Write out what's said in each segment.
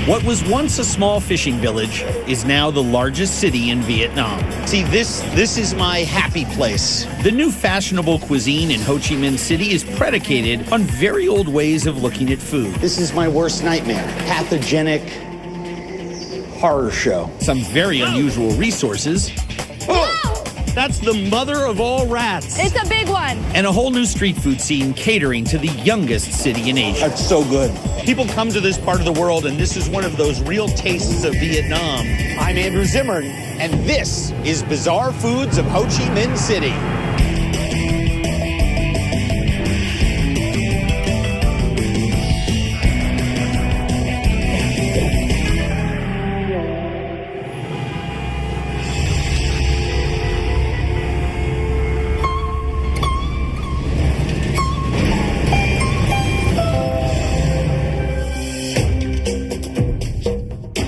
What was once a small fishing village is now the largest city in Vietnam. See, this is my happy place. The new fashionable cuisine in Ho Chi Minh City is predicated on very old ways of looking at food. This is my worst nightmare. Pathogenic horror show. Some very unusual resources. That's the mother of all rats. It's a big one. And a whole new street food scene catering to the youngest city in Asia. That's so good. People come to this part of the world, and this is one of those real tastes of Vietnam. I'm Andrew Zimmern, and this is Bizarre Foods of Ho Chi Minh City.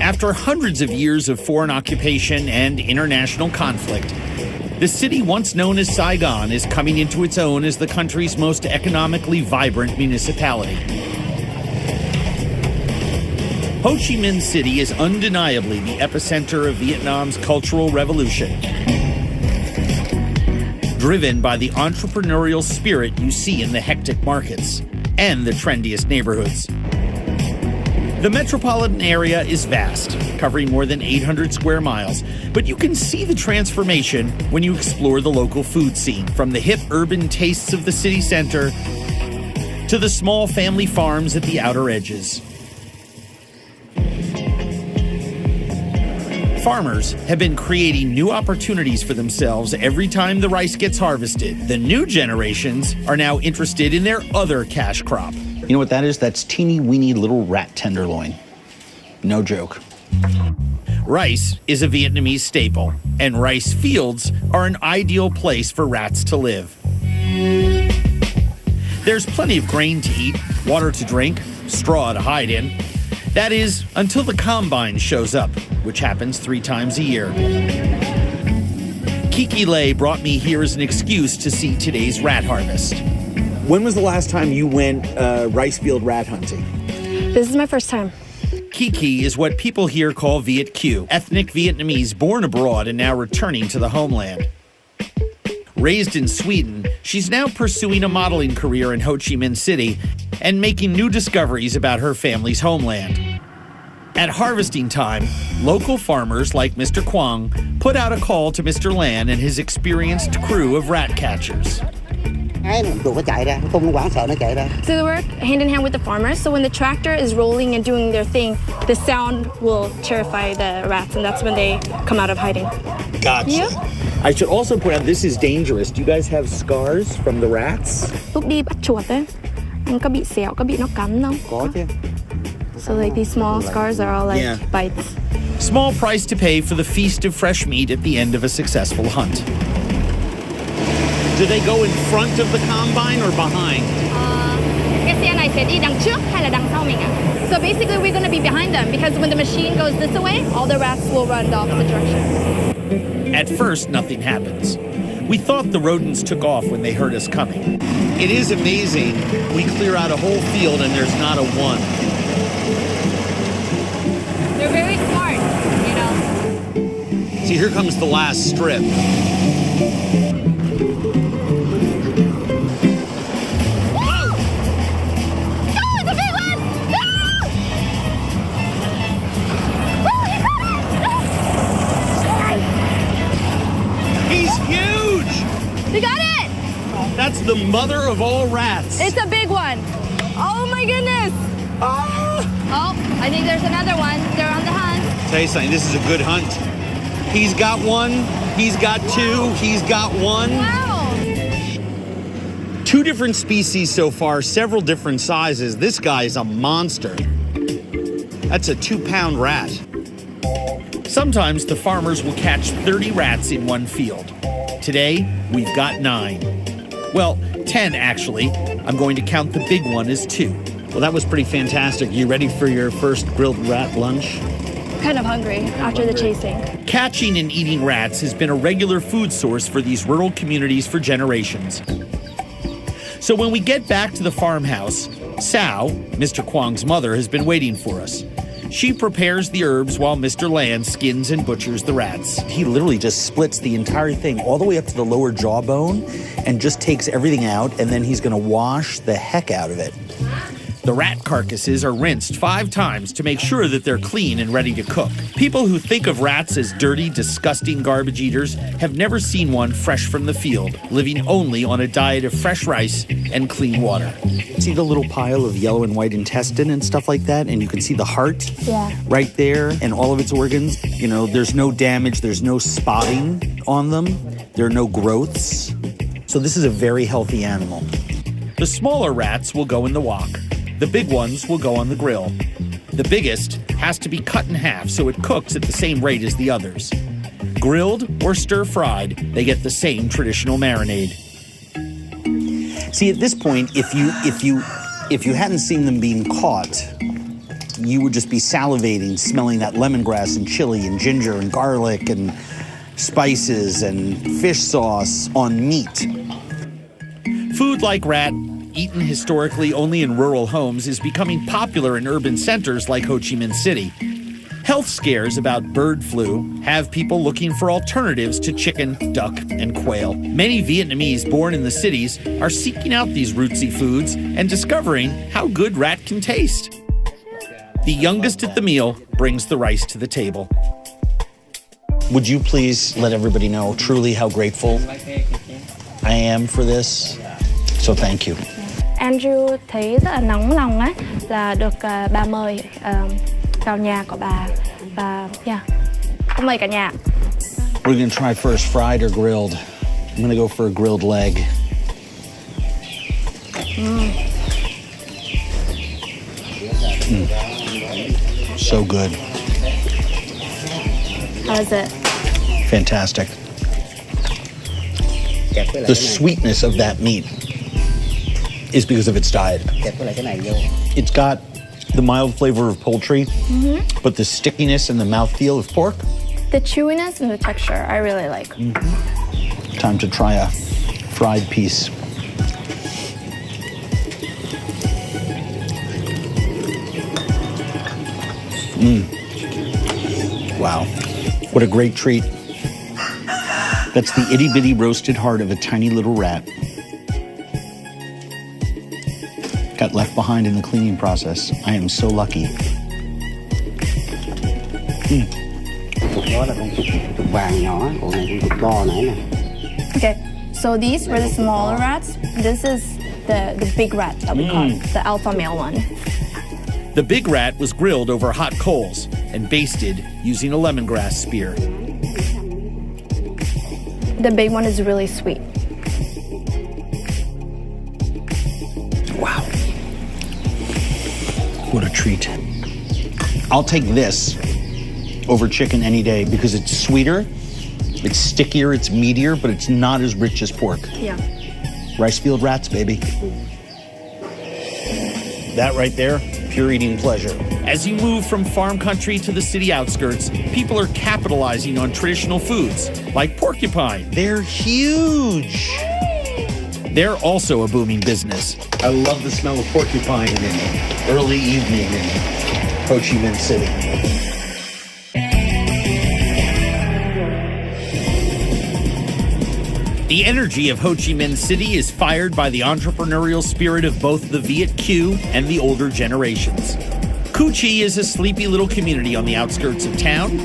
After hundreds of years of foreign occupation and international conflict, the city once known as Saigon is coming into its own as the country's most economically vibrant municipality. Ho Chi Minh City is undeniably the epicenter of Vietnam's Cultural Revolution, driven by the entrepreneurial spirit you see in the hectic markets and the trendiest neighborhoods. The metropolitan area is vast, covering more than 800 square miles, but you can see the transformation when you explore the local food scene, from the hip urban tastes of the city center to the small family farms at the outer edges. Farmers have been creating new opportunities for themselves every time the rice gets harvested. The new generations are now interested in their other cash crop. You know what that is? That's teeny-weeny little rat tenderloin. No joke. Rice is a Vietnamese staple, and rice fields are an ideal place for rats to live. There's plenty of grain to eat, water to drink, straw to hide in. That is, until the combine shows up, which happens 3 times a year. Kiki Lei brought me here as an excuse to see today's rat harvest. When was the last time you went rice field rat hunting? This is my first time. Kiki is what people here call Viet Kieu, ethnic Vietnamese born abroad and now returning to the homeland. Raised in Sweden, she's now pursuing a modeling career in Ho Chi Minh City and making new discoveries about her family's homeland. At harvesting time, local farmers like Mr. Quang put out a call to Mr. Lan and his experienced crew of rat catchers. So they work hand in hand with the farmers, so when the tractor is rolling and doing their thing, the sound will terrify the rats, and that's when they come out of hiding. Gotcha. Yeah. I should also point out this is dangerous. Do you guys have scars from the rats? Lúc đi bắt chuột ấy, anh có bị sẹo, có bị nó cắn không? Có chứ. So like these small scars are all like bites. Small price to pay for the feast of fresh meat at the end of a successful hunt. Do they go in front of the combine or behind? Cái xe này sẽ đi đằng trước hay là đằng sau mình ạ? So basically we're going to be behind them because when the machine goes this way, all the rats will run the opposite direction. At first, nothing happens. We thought the rodents took off when they heard us coming. It is amazing. We clear out a whole field and there's not a one. They're very smart, you know. See, here comes the last strip. We got it! That's the mother of all rats. It's a big one. Oh my goodness! Oh, I think there's another one. They're on the hunt. Tell you something, this is a good hunt. He's got one, he's got two, he's got one. Wow! 2 different species so far, several different sizes. This guy is a monster. That's a 2-pound rat. Sometimes the farmers will catch 30 rats in one field. Today, we've got 9. Well, 10 actually. I'm going to count the big one as 2. Well, that was pretty fantastic. You ready for your first grilled rat lunch? Kind of hungry after the chasing. Catching and eating rats has been a regular food source for these rural communities for generations. So when we get back to the farmhouse, Sao, Mr. Quang's mother, has been waiting for us. She prepares the herbs while Mr. Land skins and butchers the rats. He literally just splits the entire thing all the way up to the lower jawbone and just takes everything out, and then he's going to wash the heck out of it. The rat carcasses are rinsed 5 times to make sure that they're clean and ready to cook. People who think of rats as dirty, disgusting garbage eaters have never seen one fresh from the field, living only on a diet of fresh rice and clean water. See the little pile of yellow and white intestine and stuff like that? And you can see the heart right there and all of its organs. You know, there's no damage, there's no spotting on them, there are no growths. So this is a very healthy animal. The smaller rats will go in the wok. The big ones will go on the grill. The biggest has to be cut in half so it cooks at the same rate as the others. Grilled or stir-fried, they get the same traditional marinade. See, at this point, if you hadn't seen them being caught, you would just be salivating, smelling that lemongrass and chili and ginger and garlic and spices and fish sauce on meat. Food like rat, eaten historically only in rural homes, is becoming popular in urban centers like Ho Chi Minh City. Health scares about bird flu have people looking for alternatives to chicken, duck, and quail. Many Vietnamese born in the cities are seeking out these rootsy foods and discovering how good rat can taste. The youngest at the meal brings the rice to the table. Would you please let everybody know truly how grateful I am for this? So thank you. Andrew thấy rất là nóng lòng ấy là được bà mời vào nhà của bà và mời cả nhà. We're gonna try first fried or grilled. I'm gonna go for a grilled leg. So good. How is it? Fantastic. The sweetness of that meat is because of its diet. It's got the mild flavor of poultry, but the stickiness and the mouthfeel of pork. The chewiness and the texture, I really like. Time to try a fried piece. Wow, what a great treat. That's the itty-bitty roasted heart of a tiny little rat. Got left behind in the cleaning process. I am so lucky. Okay, so these were the smaller rats. This is the big rat that we call the alpha male one. The big rat was grilled over hot coals and basted using a lemongrass spear. The big one is really sweet. Wow. What a treat. I'll take this over chicken any day because it's sweeter, it's stickier, it's meatier, but it's not as rich as pork. Yeah. Rice field rats, baby. That right there, pure eating pleasure. As you move from farm country to the city outskirts, people are capitalizing on traditional foods like porcupine. They're huge. They're also a booming business. I love the smell of porcupine in the early evening in Ho Chi Minh City. The energy of Ho Chi Minh City is fired by the entrepreneurial spirit of both the Viet Q and the older generations. Cu Chi is a sleepy little community on the outskirts of town.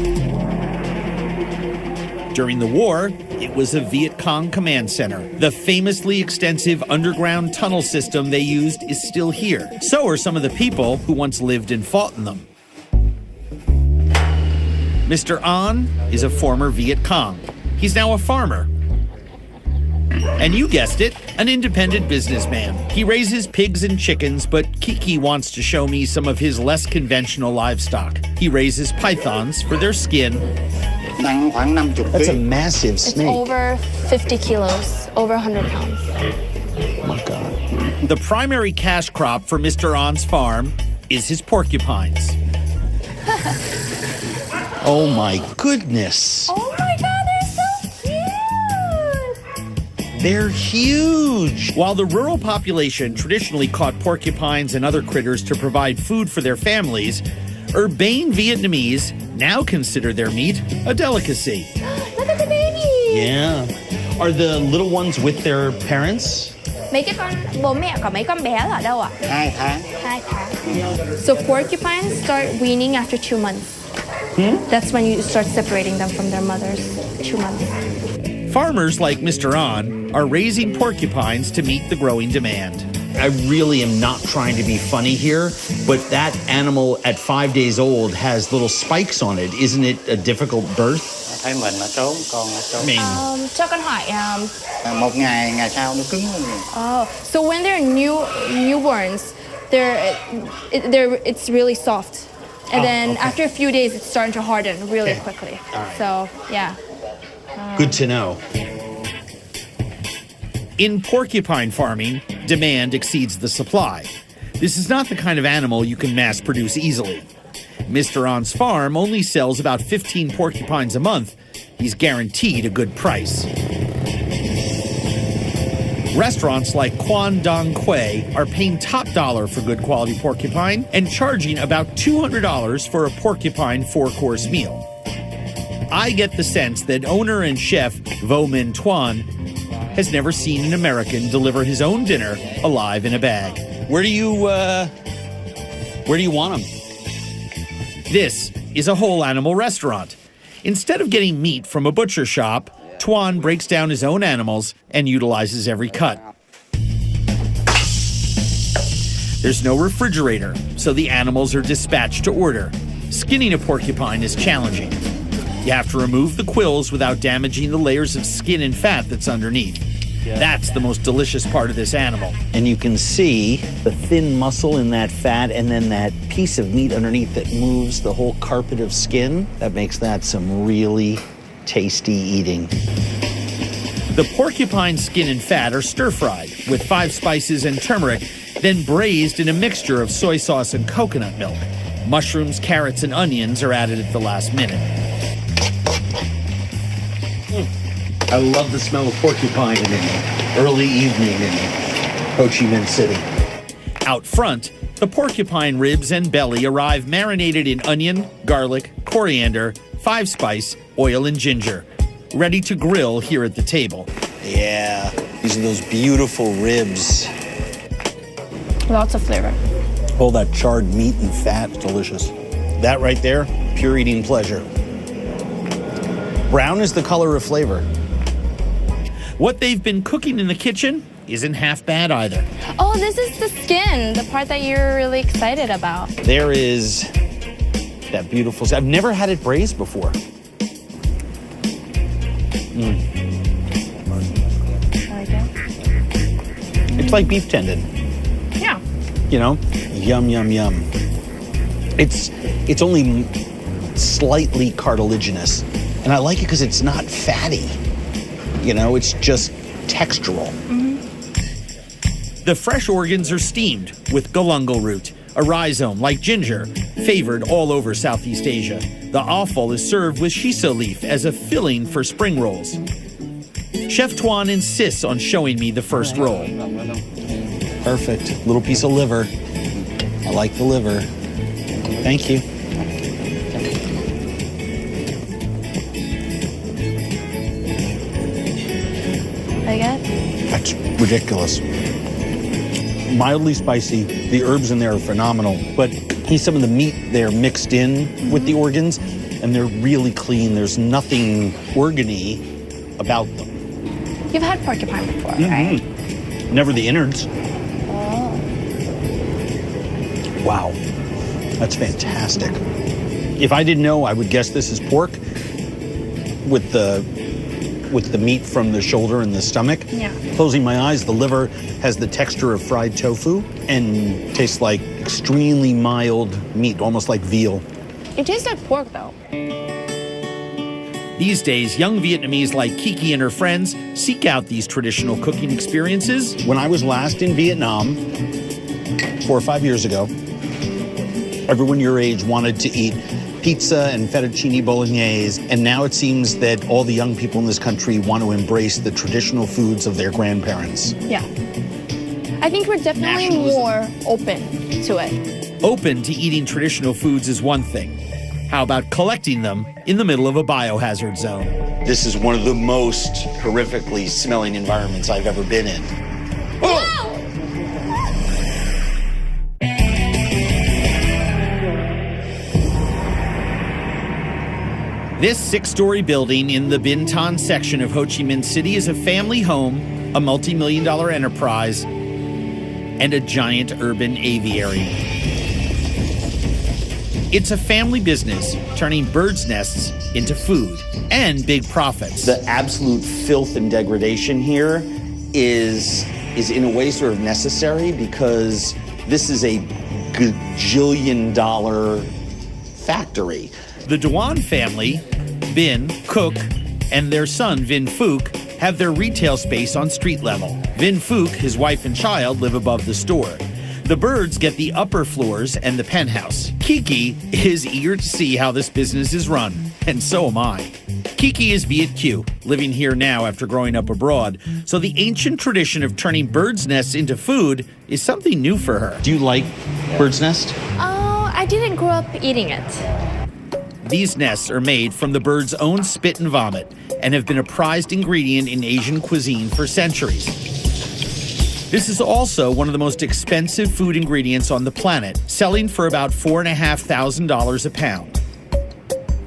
During the war, it was a Viet Cong command center. The famously extensive underground tunnel system they used is still here. So are some of the people who once lived and fought in them. Mr. An is a former Viet Cong. He's now a farmer. And you guessed it, an independent businessman. He raises pigs and chickens, but Kiki wants to show me some of his less conventional livestock. He raises pythons for their skin. That's a massive snake. It's over 50 kilos, over 100 pounds. Oh my God. The primary cash crop for Mr. An's farm is his porcupines. Oh my goodness. Oh my God, they're so cute! They're huge. While the rural population traditionally caught porcupines and other critters to provide food for their families, Urbane Vietnamese now consider their meat a delicacy. Look at the baby. Yeah. Are the little ones with their parents? Mấy cái con bố mẹ của mấy con bé là ở đâu ạ? 2 tháng. 2 tháng. So porcupines start weaning after 2 months. That's when you start separating them from their mothers. 2 months. Farmers like Mr. An are raising porcupines to meet the growing demand. I really am not trying to be funny here, but that animal at 5 days old has little spikes on it. Isn't it a difficult birth? Thấy mình nó trốn, con nó trốn. Cho con hỏi. Một ngày sau nó cứng lên. Oh, so when they're newborns, it's really soft, and then after a few days, it's starting to harden really quickly. Right. So yeah. Good to know. In porcupine farming, demand exceeds the supply. This is not the kind of animal you can mass produce easily. Mr. An's farm only sells about 15 porcupines a month. He's guaranteed a good price. Restaurants like Quan Dong Quay are paying top dollar for good quality porcupine and charging about $200 for a porcupine 4-course meal. I get the sense that owner and chef Vo Minh Tuan has never seen an American deliver his own dinner alive in a bag. Where do you want them? This is a whole animal restaurant. Instead of getting meat from a butcher shop, Tuan breaks down his own animals and utilizes every cut. There's no refrigerator, so the animals are dispatched to order. Skinning a porcupine is challenging. You have to remove the quills without damaging the layers of skin and fat that's underneath. That's the most delicious part of this animal. And you can see the thin muscle in that fat and then that piece of meat underneath that moves the whole carpet of skin. That makes that some really tasty eating. The porcupine skin and fat are stir-fried with 5 spices and turmeric, then braised in a mixture of soy sauce and coconut milk. Mushrooms, carrots, and onions are added at the last minute. I love the smell of porcupine in an early evening in Ho Chi Minh City. Out front, the porcupine ribs and belly arrive marinated in onion, garlic, coriander, 5-spice, oil, and ginger, ready to grill here at the table. Yeah, these are those beautiful ribs. Lots of flavor. All that charred meat and fat, delicious. That right there, pure eating pleasure. Brown is the color of flavor. What they've been cooking in the kitchen isn't half bad either. Oh, this is the skin, the part that you're really excited about. There is that beautiful, I've never had it braised before. I like it. It's like beef tendon, Yeah. you know? Yum, yum, yum. It's only slightly cartilaginous. And I like it because it's not fatty. You know, it's just textural. The fresh organs are steamed with galangal root, a rhizome like ginger, favored all over Southeast Asia. The offal is served with shiso leaf as a filling for spring rolls. Chef Tuan insists on showing me the first roll. Perfect. Little piece of liver. I like the liver. Thank you. Like it? That's ridiculous. Mildly spicy. The herbs in there are phenomenal. But some of the meat there mixed in with the organs, and they're really clean. There's nothing organy about them. You've had porcupine before, right? Never the innards. Oh. Wow. That's fantastic. If I didn't know, I would guess this is pork with the meat from the shoulder and the stomach. Yeah. Closing my eyes, the liver has the texture of fried tofu and tastes like extremely mild meat, almost like veal. It tastes like pork, though. These days, young Vietnamese like Kiki and her friends seek out these traditional cooking experiences. When I was last in Vietnam 4 or 5 years ago, everyone your age wanted to eat pizza and fettuccine bolognese, and now it seems that all the young people in this country want to embrace the traditional foods of their grandparents. Yeah. I think we're definitely Nationalism. more open to it. Open to eating traditional foods is one thing. How about collecting them in the middle of a biohazard zone? This is one of the most horrifically smelling environments I've ever been in. Oh! This 6-story building in the Binh Thanh section of Ho Chi Minh City is a family home, a multi-million-dollar enterprise, and a giant urban aviary. It's a family business turning birds' nests into food and big profits. The absolute filth and degradation here is in a way sort of necessary because this is a gajillion-dollar factory. The Dewan family, Bin, Cook, and their son, Vin Phuc, have their retail space on street level. Vin Phuc, his wife and child, live above the store. The birds get the upper floors and the penthouse. Kiki is eager to see how this business is run, and so am I. Kiki is Viet Q, living here now after growing up abroad, so the ancient tradition of turning birds' nests into food is something new for her. Do you like bird's nest? Oh, I didn't grow up eating it. These nests are made from the bird's own spit and vomit and have been a prized ingredient in Asian cuisine for centuries. This is also one of the most expensive food ingredients on the planet, selling for about $4,500 a pound.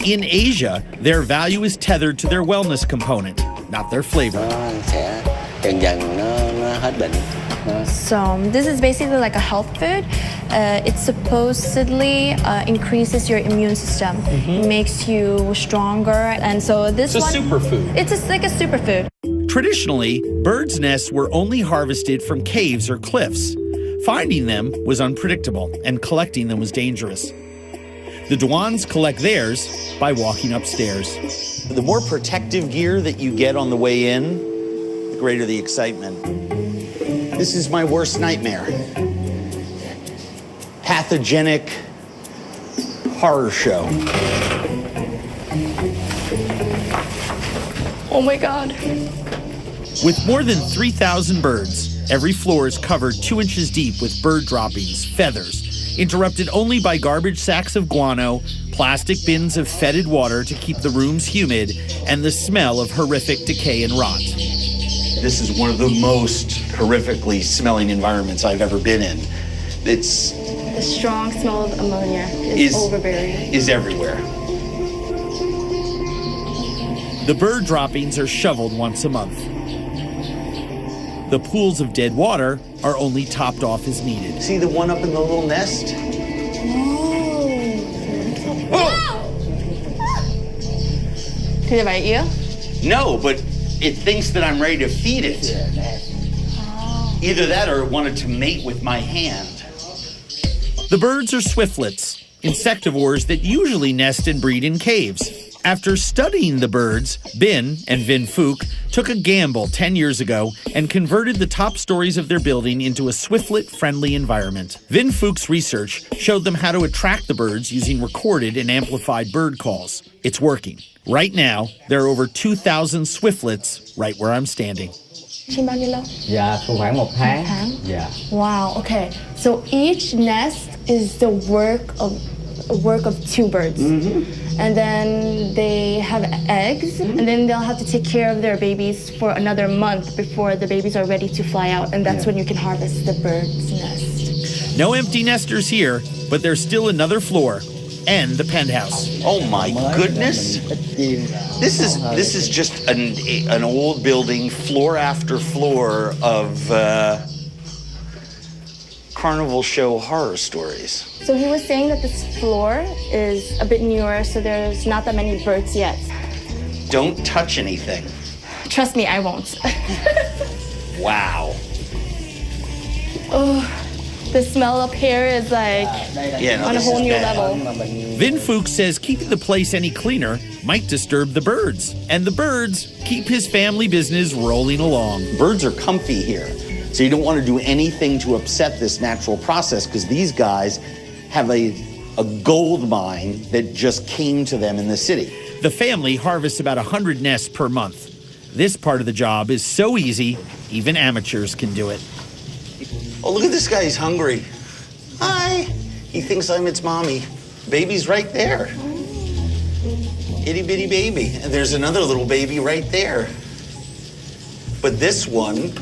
In Asia, their value is tethered to their wellness component, not their flavor. So this is basically like a health food. It supposedly increases your immune system, makes you stronger, and so this It's a superfood. It's just like a superfood. Traditionally, birds' nests were only harvested from caves or cliffs. Finding them was unpredictable, and collecting them was dangerous. The Dewans collect theirs by walking upstairs. The more protective gear that you get on the way in, the greater the excitement. This is my worst nightmare. Pathogenic horror show. Oh my God. With more than 3,000 birds, every floor is covered 2 inches deep with bird droppings, feathers, interrupted only by garbage sacks of guano, plastic bins of fetid water to keep the rooms humid, and the smell of horrific decay and rot. This is one of the most horrifically smelling environments I've ever been in. It's The strong smell of ammonia is overbearing. Is everywhere. The bird droppings are shoveled once a month. The pools of dead water are only topped off as needed. See the one up in the little nest? Did it bite you? No, but it thinks that I'm ready to feed it. Either that or it wanted to mate with my hand. The birds are swiftlets, insectivores that usually nest and breed in caves. After studying the birds, Bin and Vin Phuc took a gamble 10 years ago and converted the top stories of their building into a swiftlet-friendly environment. Vin Phuc's research showed them how to attract the birds using recorded and amplified bird calls. It's working. Right now, there are over 2,000 swiftlets right where I'm standing. Chim bao nhiêu lâu? Dạ, khoảng 1 tháng. Dạ. Wow, okay. So each nest is the work of 2 birds. And then they have eggs, and then they'll have to take care of their babies for another month before the babies are ready to fly out, and that's when you can harvest the bird's nest. No empty nesters here, but there's still another floor and the penthouse. Oh my goodness. This is just an old building, floor after floor of carnival show horror stories. So he was saying that this floor is a bit newer, so there's not that many birds yet. Don't touch anything. Trust me, I won't. Wow. Oh, the smell up here is like on a whole new level. Vin Phuc says keeping the place any cleaner might disturb the birds, and the birds keep his family business rolling along. Birds are comfy here, so you don't want to do anything to upset this natural process because these guys have a gold mine that just came to them in the city. The family harvests about 100 nests per month. This part of the job is so easy, even amateurs can do it. Oh, look at this guy, he's hungry. Hi. He thinks I'm its mommy. Baby's right there. Itty bitty baby. And there's another little baby right there. But this one,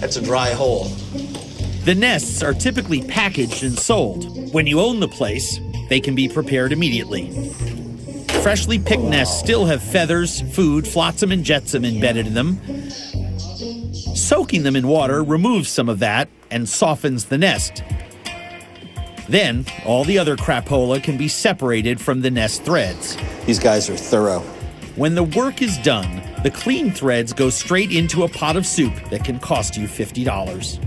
that's a dry hole. The nests are typically packaged and sold. When you own the place, they can be prepared immediately. Freshly picked nests still have feathers, food, flotsam and jetsam embedded in them. Soaking them in water removes some of that and softens the nest. Then, all the other crapola can be separated from the nest threads. These guys are thorough. When the work is done, the clean threads go straight into a pot of soup that can cost you $50.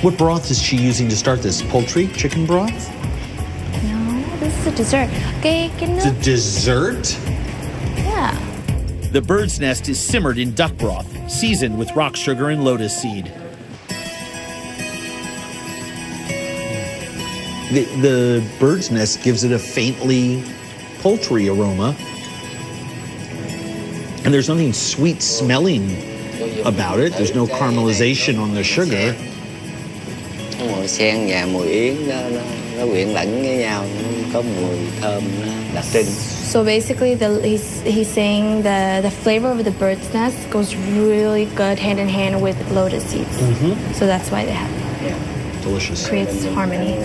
What broth is she using to start this? Poultry? Chicken broth? No, this is a dessert. It's a dessert? Yeah. The bird's nest is simmered in duck broth, seasoned with rock sugar and lotus seed. The bird's nest gives it a faintly poultry aroma. And there's nothing sweet smelling about it. There's no caramelization on the sugar. Mùi sen và mùi yến nó quyện lẫn với nhau, có mùi thơm đặc trưng. So basically, he's saying the flavor of the bird's nest goes really good hand in hand with lotus seeds. So that's why they have Delicious. creates harmony.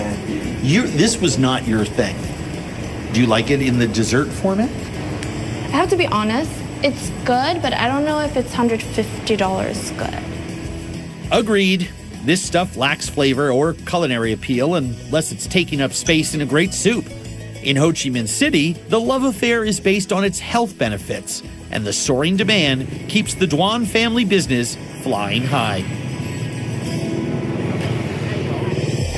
This was not your thing. Do you like it in the dessert format? I have to be honest, it's good, but I don't know if it's $150 good. Agreed. This stuff lacks flavor or culinary appeal unless it's taking up space in a great soup. In Ho Chi Minh City, the love affair is based on its health benefits, and the soaring demand keeps the Duan family business flying high.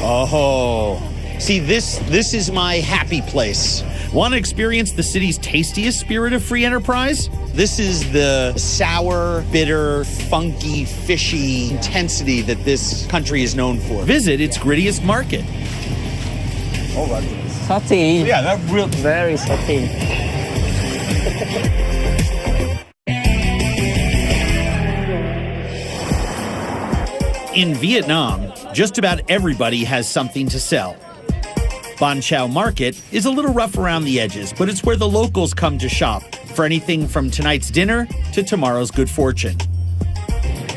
Oh, see, this is my happy place. Want to experience the city's tastiest spirit of free enterprise? This is the sour, bitter, funky, fishy intensity that this country is known for. Visit its grittiest market. Salty. Yeah, that real. Very salty. In Vietnam, just about everybody has something to sell. Ban Chao Market is a little rough around the edges, but it's where the locals come to shop for anything from tonight's dinner to tomorrow's good fortune.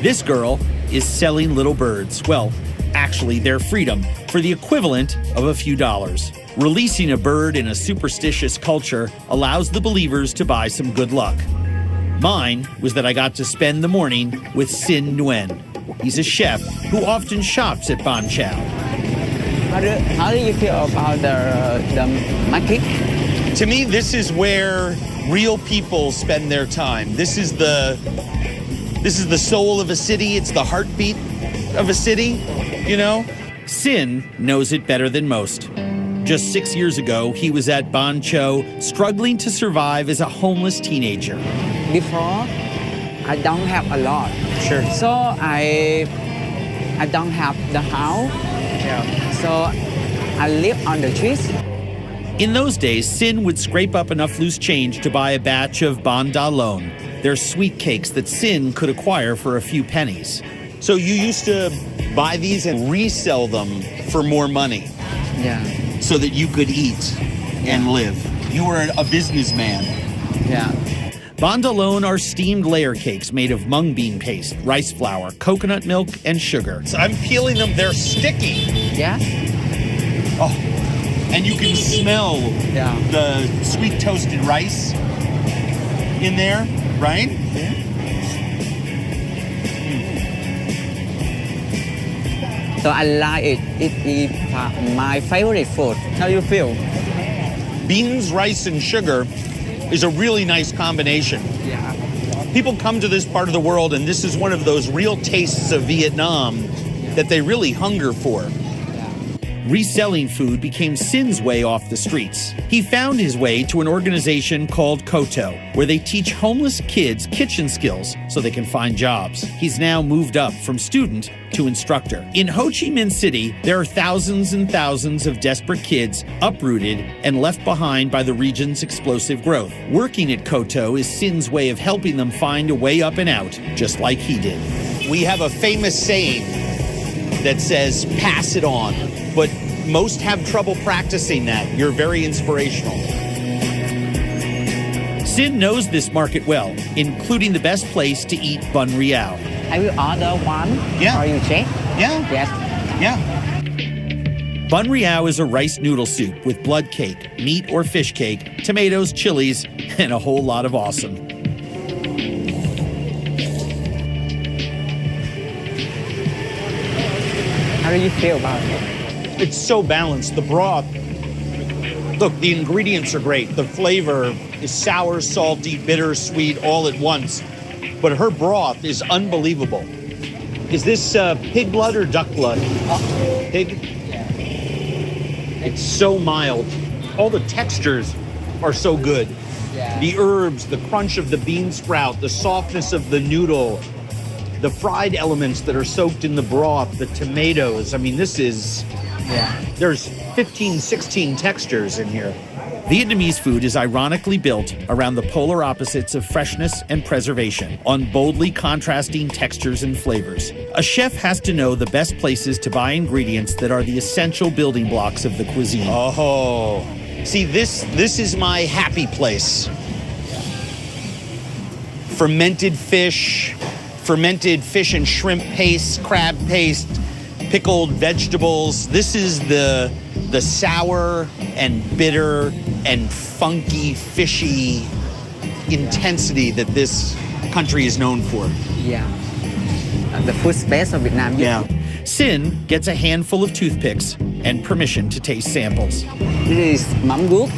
This girl is selling little birds. Well, actually, their freedom for the equivalent of a few dollars. Releasing a bird in a superstitious culture allows the believers to buy some good luck. Mine was that I got to spend the morning with Sin Nguyen. He's a chef who often shops at Ban Chao. How do you feel about the market? To me, this is where real people spend their time. This is the soul of a city. It's the heartbeat of a city, you know? Sin knows it better than most. Just 6 years ago, he was at Ban Chao, struggling to survive as a homeless teenager. Before, I don't have a lot. Sure. So I don't have the house. So I live on the streets. In those days, Sin would scrape up enough loose change to buy a batch of Ban Da Lon. They're sweet cakes that Sin could acquire for a few pennies. So you used to buy these and resell them for more money Yeah. so that you could eat and live. You were a businessman. Yeah. Ban Da Lon are steamed layer cakes made of mung bean paste, rice flour, coconut milk, and sugar. So I'm peeling them. They're sticky. Yeah. Oh, and you can smell Yeah. the sweet toasted rice in there, right? So I like it. It is my favorite food. How you feel? Beans, rice, and sugar is a really nice combination. Yeah. People come to this part of the world, and this is one of those real tastes of Vietnam that they really hunger for. Reselling food became Sin's way off the streets. He found his way to an organization called Koto, where they teach homeless kids kitchen skills so they can find jobs. He's now moved up from student to instructor. In Ho Chi Minh City, there are thousands and thousands of desperate kids uprooted and left behind by the region's explosive growth. Working at Koto is Sin's way of helping them find a way up and out, just like he did. We have a famous saying that says pass it on, but most have trouble practicing that. You're very inspirational. Sin knows this market well, including the best place to eat bun riao. I will order one. Yeah. Or you check? Yeah. Yes. Yeah. Bun riao is a rice noodle soup with blood cake, meat or fish cake, tomatoes, chilies, and a whole lot of awesome. How do you feel about it? It's so balanced. The broth, look, the ingredients are great. The flavor is sour, salty, bitter, sweet, all at once. But her broth is unbelievable. Is this pig blood or duck blood? Pig? It's so mild. All the textures are so good. Yeah. The herbs, the crunch of the bean sprout, the softness of the noodle, the fried elements that are soaked in the broth, the tomatoes. I mean, this is, there's 15, 16 textures in here. Vietnamese food is ironically built around the polar opposites of freshness and preservation, on boldly contrasting textures and flavors. A chef has to know the best places to buy ingredients that are the essential building blocks of the cuisine. Oh, see, this is my happy place. Fermented fish and shrimp paste, crab paste, pickled vegetables. This is the sour and bitter and funky, fishy intensity that this country is known for. Yeah. The food space of Vietnam. Yeah. Sin gets a handful of toothpicks and permission to taste samples. This is mắm ruốc.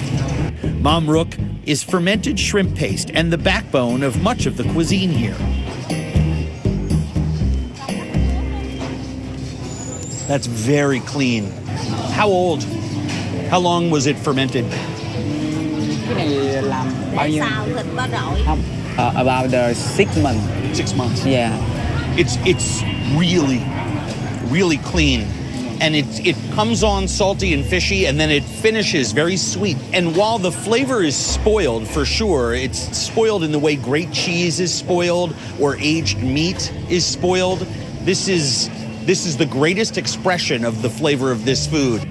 Mắm ruốc is fermented shrimp paste and the backbone of much of the cuisine here. That's very clean. How old? How long was it fermented? Cái này làm bao nhiêu? Xào thịt ba rọi. Không, about 6 months. 6 months. Yeah. It's really, really clean. And it comes on salty and fishy, and then it finishes very sweet. And while the flavor is spoiled, for sure, it's spoiled in the way great cheese is spoiled or aged meat is spoiled. This is the greatest expression of the flavor of this food.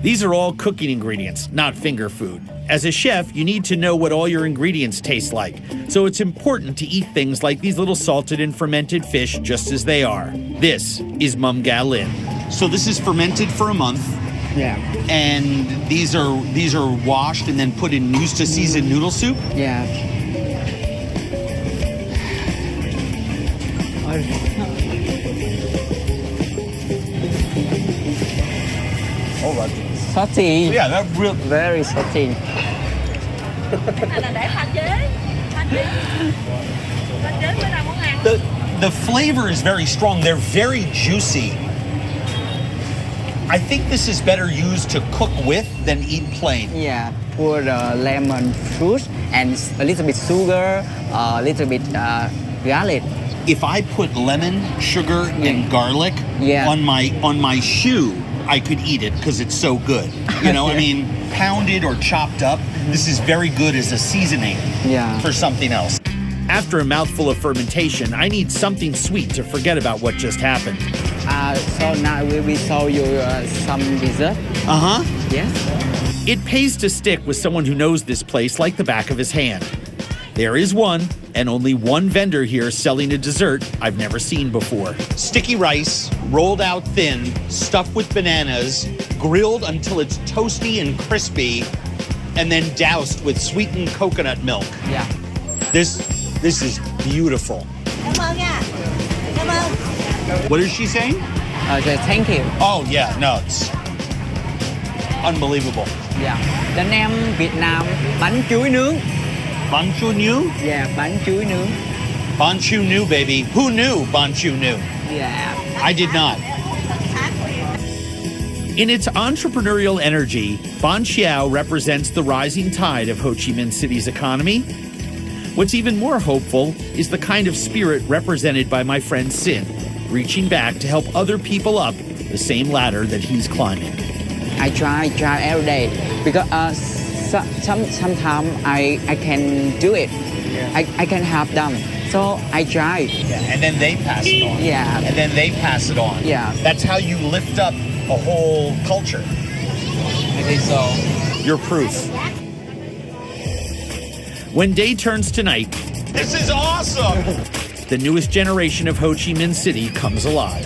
These are all cooking ingredients, not finger food. As a chef, you need to know what all your ingredients taste like. So it's important to eat things like these little salted and fermented fish just as they are. This is mum ga lin. So this is fermented for a month. Yeah. And these are washed and then put in used to seasoned noodle soup. Yeah. All right. Salty. Yeah, that real. Very salty. Này là để pha chế. Pha chế mới ra món ăn. The flavor is very strong. They're very juicy. I think this is better used to cook with than eat plain. Yeah. Pour the lemon fruit and a little bit sugar, a little bit garlic. If I put lemon, sugar, and garlic on my shoe, I could eat it because it's so good. You know, I mean, pounded or chopped up, this is very good as a seasoning for something else. After a mouthful of fermentation, I need something sweet to forget about what just happened. So now we will show you some dessert. Uh-huh. Yes. It pays to stick with someone who knows this place like the back of his hand. There is one, and only one vendor here selling a dessert I've never seen before. Sticky rice, rolled out thin, stuffed with bananas, grilled until it's toasty and crispy, and then doused with sweetened coconut milk. Yeah. This is beautiful. Cảm ơn nha. Cảm ơn. What is she saying? Thank you. Oh, yeah, no, it's unbelievable. Yeah. The name Việt Nam bánh chuối nướng. Bánh chuối nướng? Yeah, bánh chuối nướng. Bánh chuối nướng, baby. Who knew bánh chuối nướng? Yeah. I did not. In its entrepreneurial energy, Ban Chiao represents the rising tide of Ho Chi Minh City's economy. What's even more hopeful is the kind of spirit represented by my friend Sin, reaching back to help other people up the same ladder that he's climbing. I try every day because sometimes I can do it. I can help them. So I tried. Yeah, and then they pass it on. Yeah. And then they pass it on. Yeah. That's how you lift up a whole culture. I think so. You're proof. When day turns to night, This is awesome! the newest generation of Ho Chi Minh City comes alive.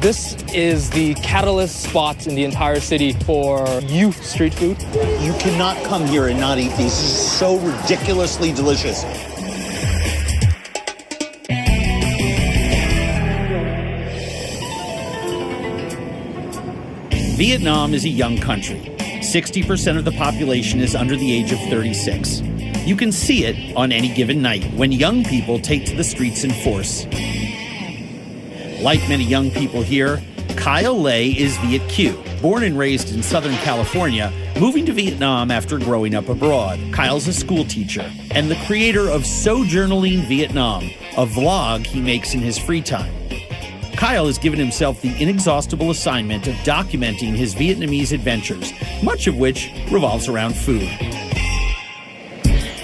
This is the catalyst spot in the entire city for youth street food. You cannot come here and not eat these. This is so ridiculously delicious. Vietnam is a young country. 60% of the population is under the age of 36. You can see it on any given night when young people take to the streets in force. Like many young people here, Kyle Lay is Viet Q. Born and raised in Southern California, moving to Vietnam after growing up abroad. Kyle's a school teacher and the creator of Sojournaling Vietnam, a vlog he makes in his free time. Kyle has given himself the inexhaustible assignment of documenting his Vietnamese adventures, much of which revolves around food.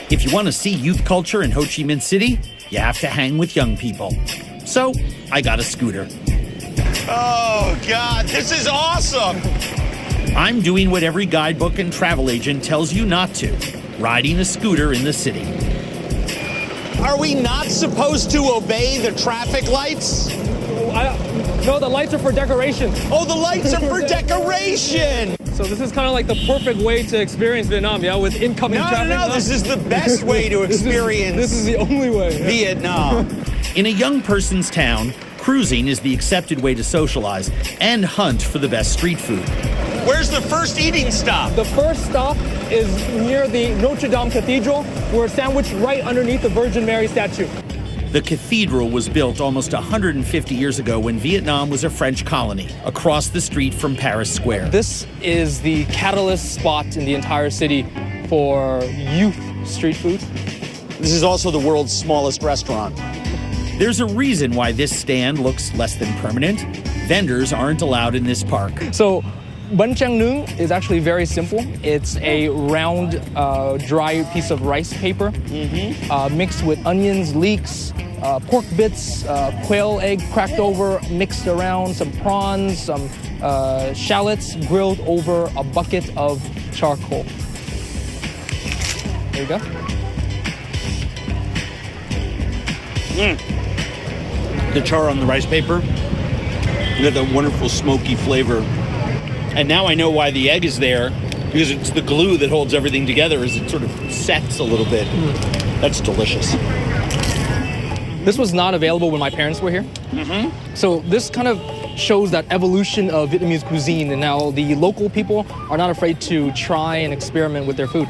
If you want to see youth culture in Ho Chi Minh City, you have to hang with young people. So, I got a scooter. Oh, God, this is awesome! I'm doing what every guidebook and travel agent tells you not to, riding a scooter in the city. Are we not supposed to obey the traffic lights? No, the lights are for decoration. Oh, the lights are for decoration! So this is kind of like the perfect way to experience Vietnam, yeah, with incoming traffic. No, this is the best way to experience This is the only way. Vietnam. In a young person's town, cruising is the accepted way to socialize and hunt for the best street food. Where's the first eating stop? The first stop is near the Notre Dame Cathedral. We're sandwiched right underneath the Virgin Mary statue. The cathedral was built almost 150 years ago when Vietnam was a French colony, across the street from Paris Square. This is the catalyst spot in the entire city for youth street food. This is also the world's smallest restaurant. There's a reason why this stand looks less than permanent. Vendors aren't allowed in this park. So, bánh tráng nướng is actually very simple. It's a round, dry piece of rice paper mixed with onions, leeks, pork bits, quail egg cracked over, mixed around, some prawns, some shallots grilled over a bucket of charcoal. There you go. The char on the rice paper, you got that wonderful smoky flavor. And now I know why the egg is there, because it's the glue that holds everything together as it sort of sets a little bit. That's delicious. This was not available when my parents were here. So this kind of shows that evolution of Vietnamese cuisine, and now the local people are not afraid to try and experiment with their food.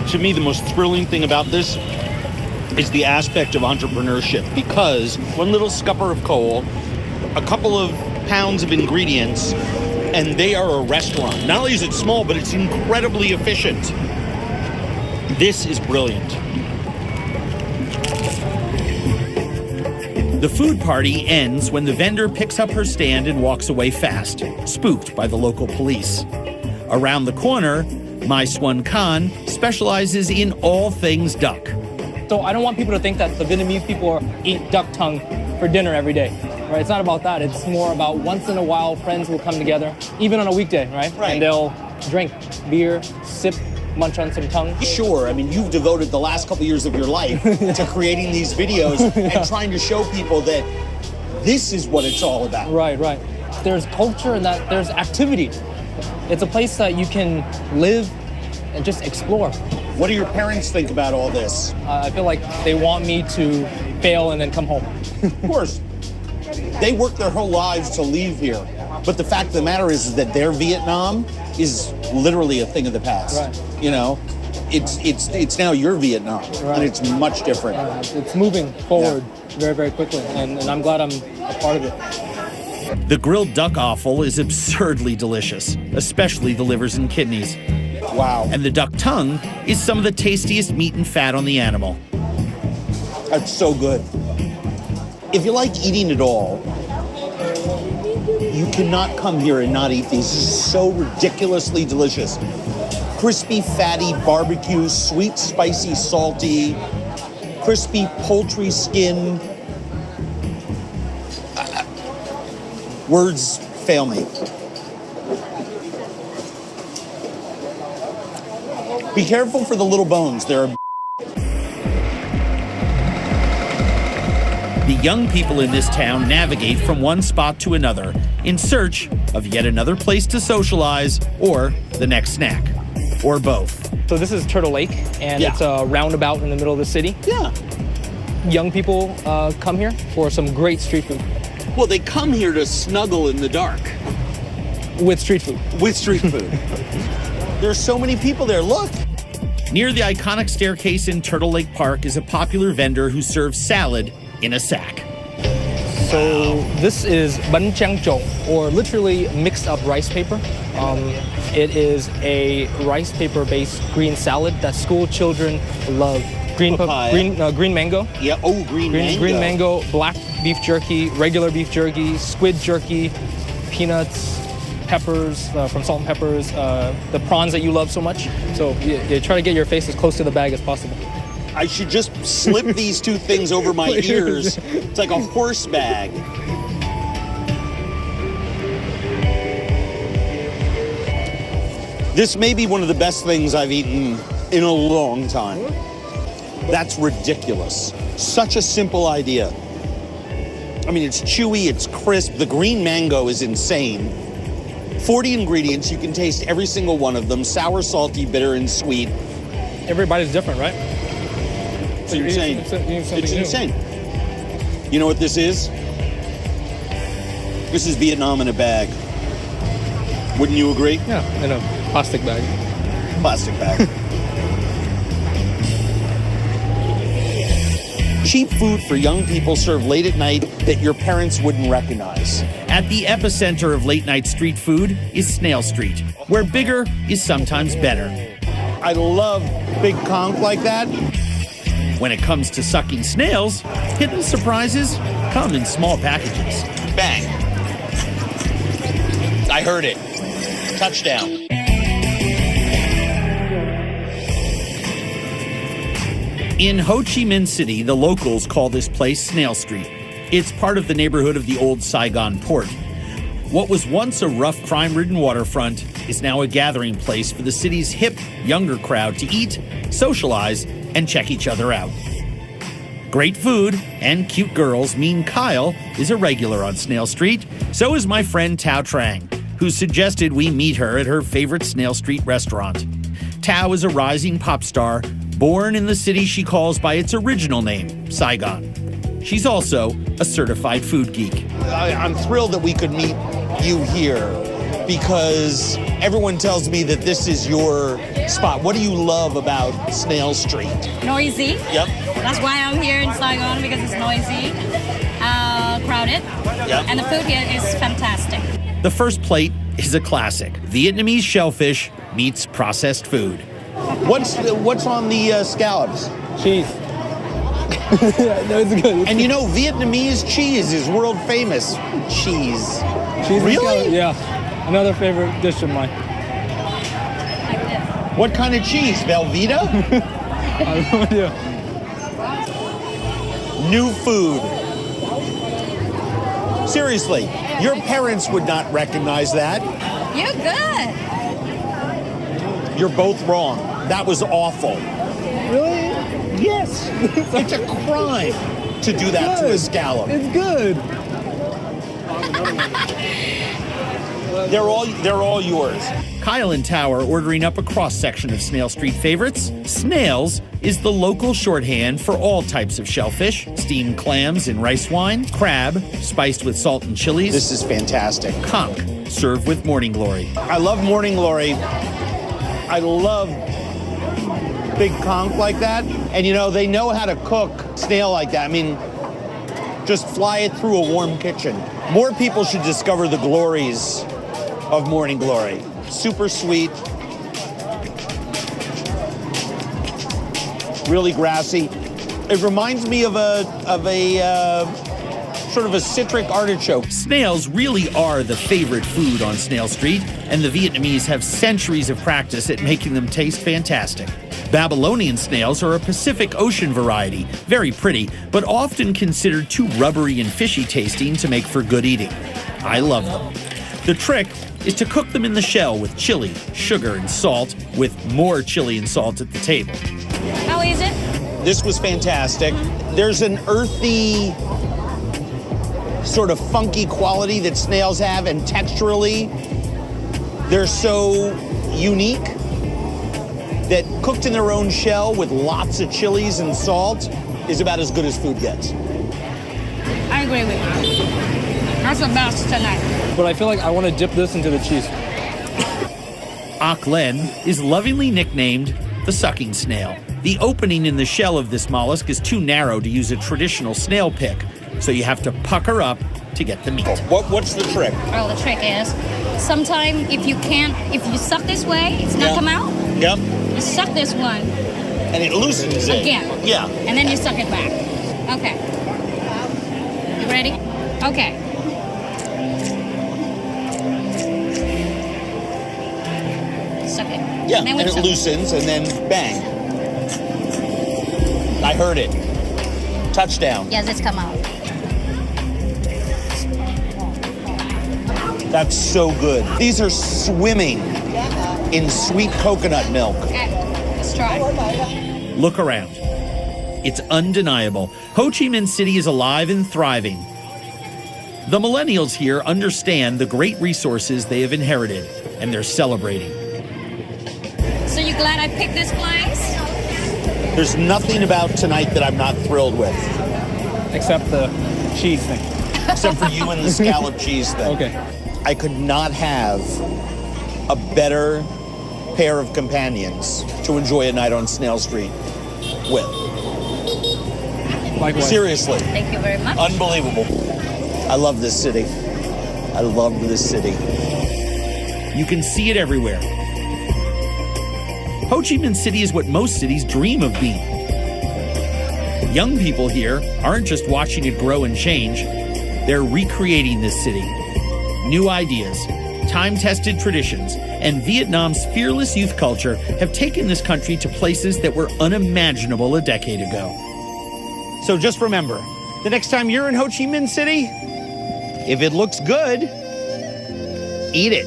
To me, the most thrilling thing about this is the aspect of entrepreneurship, because one little scupper of coal, a couple of pounds of ingredients, and they are a restaurant. Not only is it small, but it's incredibly efficient. This is brilliant. The food party ends when the vendor picks up her stand and walks away fast, spooked by the local police. Around the corner, My Swan Khan specializes in all things duck. So I don't want people to think that the Vietnamese people eat duck tongue for dinner every day, right? It's not about that. It's more about once in a while, friends will come together, even on a weekday, right? And they'll drink beer, sip, munch on some tongue. Sure, I mean, you've devoted the last couple years of your life to creating these videos and trying to show people that this is what it's all about. Right, right. There's culture and that there's activity. It's a place that you can live and just explore. What do your parents think about all this? I feel like they want me to fail and then come home. Of course. They work their whole lives to leave here. But the fact of the matter is that their Vietnam is literally a thing of the past. Right. You know, it's now your Vietnam, and it's much different. It's moving forward very, very quickly, and I'm glad I'm a part of it. The grilled duck offal is absurdly delicious, especially the livers and kidneys. Wow. And the duck tongue is some of the tastiest meat and fat on the animal. That's so good. If you like eating it all, you cannot come here and not eat these. This is so ridiculously delicious. Crispy, fatty, barbecue, sweet, spicy, salty, crispy poultry skin. Words fail me. Be careful for the little bones. They're The young people in this town navigate from one spot to another in search of yet another place to socialize or the next snack, or both. So this is Turtle Lake, and Yeah. it's a roundabout in the middle of the city. yeah. Young people come here for some great street food Well, they come here to snuggle in the dark with street food. with street food. There's so many people there. Look. Near the iconic staircase in Turtle Lake Park is a popular vendor who serves salad in a sack. So this is bánh tráng trộn, or literally mixed up rice paper. It is a rice paper-based green salad that school children love. Papaya. Green mango. Yeah. Oh, green mango. Green mango, black beef jerky, regular beef jerky, squid jerky, peanuts, peppers from Salt and Peppers, the prawns that you love so much. So you try to get your face as close to the bag as possible. I should just slip these two things over my ears. It's like a horse bag. This may be one of the best things I've eaten in a long time. That's ridiculous. Such a simple idea. I mean, it's chewy, it's crisp. The green mango is insane. 40 ingredients, you can taste every single one of them. Sour, salty, bitter, and sweet. Everybody's different, right? It's insane. It's insane. You know what this is? This is Vietnam in a bag. Wouldn't you agree? Yeah, in a plastic bag. Plastic bag. Cheap food for young people served late at night that your parents wouldn't recognize. At the epicenter of late-night street food is Snail Street, where bigger is sometimes better. I love big conch like that. When it comes to sucking snails, hidden surprises come in small packages. Bang. I heard it. Touchdown. In Ho Chi Minh City, the locals call this place Snail Street. It's part of the neighborhood of the old Saigon port. What was once a rough, crime-ridden waterfront is now a gathering place for the city's hip, younger crowd to eat, socialize, and check each other out. Great food and cute girls mean Kyle is a regular on Snail Street. So is my friend Tao Trang, who suggested we meet her at her favorite Snail Street restaurant. Tao is a rising pop star, born in the city she calls by its original name, Saigon. She's also a certified food geek. I'm thrilled that we could meet you here because everyone tells me that this is your spot. What do you love about Snail Street? Noisy. Yep. That's why I'm here in Saigon, because it's noisy, crowded, Yep. and the food here is fantastic. The first plate is a classic. Vietnamese shellfish meets processed food. What's on the scallops? Cheese. No, it's good. And you know, Vietnamese cheese is world famous. Cheese. Cheese and Really? scallops, yeah. Another favorite dish of mine. What kind of cheese? Velveeta? I have no idea. New food. Seriously, your parents would not recognize that. You're good. You're both wrong. That was awful. Really? Yes. It's a crime to do that to a scallop. It's good. They're all yours. Kyle and Tao are ordering up a cross-section of Snail Street favorites. Snails is the local shorthand for all types of shellfish, steamed clams in rice wine, crab, spiced with salt and chilies, This is fantastic. conch, served with morning glory. I love Morning Glory. I love big conch like that. And you know, they know how to cook snail like that. I mean, just fly it through a warm kitchen. More people should discover the glories of Morning Glory. Super sweet. Really grassy. It reminds me of a sort of a citric artichoke. Snails really are the favorite food on Snail Street, and the Vietnamese have centuries of practice at making them taste fantastic. Babylonian snails are a Pacific Ocean variety, very pretty, but often considered too rubbery and fishy tasting to make for good eating. I love them. The trick is to cook them in the shell with chili, sugar, and salt, with more chili and salt at the table. How is it? This was fantastic. There's an earthy, sort of funky quality that snails have, and texturally, they're so unique that cooked in their own shell with lots of chilies and salt is about as good as food gets. I agree with you. That's the best tonight. But I feel like I want to dip this into the cheese. Oc Len is lovingly nicknamed the sucking snail. The opening in the shell of this mollusk is too narrow to use a traditional snail pick, so you have to pucker up to get the meat. What's the trick? Oh, the trick is, sometimes if you suck this way, it's not come out. Yep. You suck this one. And it loosens it. Again. Yeah. And then you suck it back. Okay. You ready? Okay. Suck it. Yeah, and it loosens, and then bang. I heard it. Touchdown. Yes, it's come out. That's so good. These are swimming in sweet coconut milk. Okay, let's try. Look around. It's undeniable. Ho Chi Minh City is alive and thriving. The millennials here understand the great resources they have inherited, and they're celebrating. So you glad I picked this place? There's nothing about tonight that I'm not thrilled with. Except the cheese thing. Except for you and the scallop cheese thing. Okay. I could not have a better pair of companions to enjoy a night on Snail Street with. Likewise. Seriously. Thank you very much. Unbelievable. I love this city. I love this city. You can see it everywhere. Ho Chi Minh City is what most cities dream of being. Young people here aren't just watching it grow and change, they're recreating this city. New ideas, time-tested traditions, and Vietnam's fearless youth culture have taken this country to places that were unimaginable a decade ago. So just remember, the next time you're in Ho Chi Minh City, if it looks good, eat it.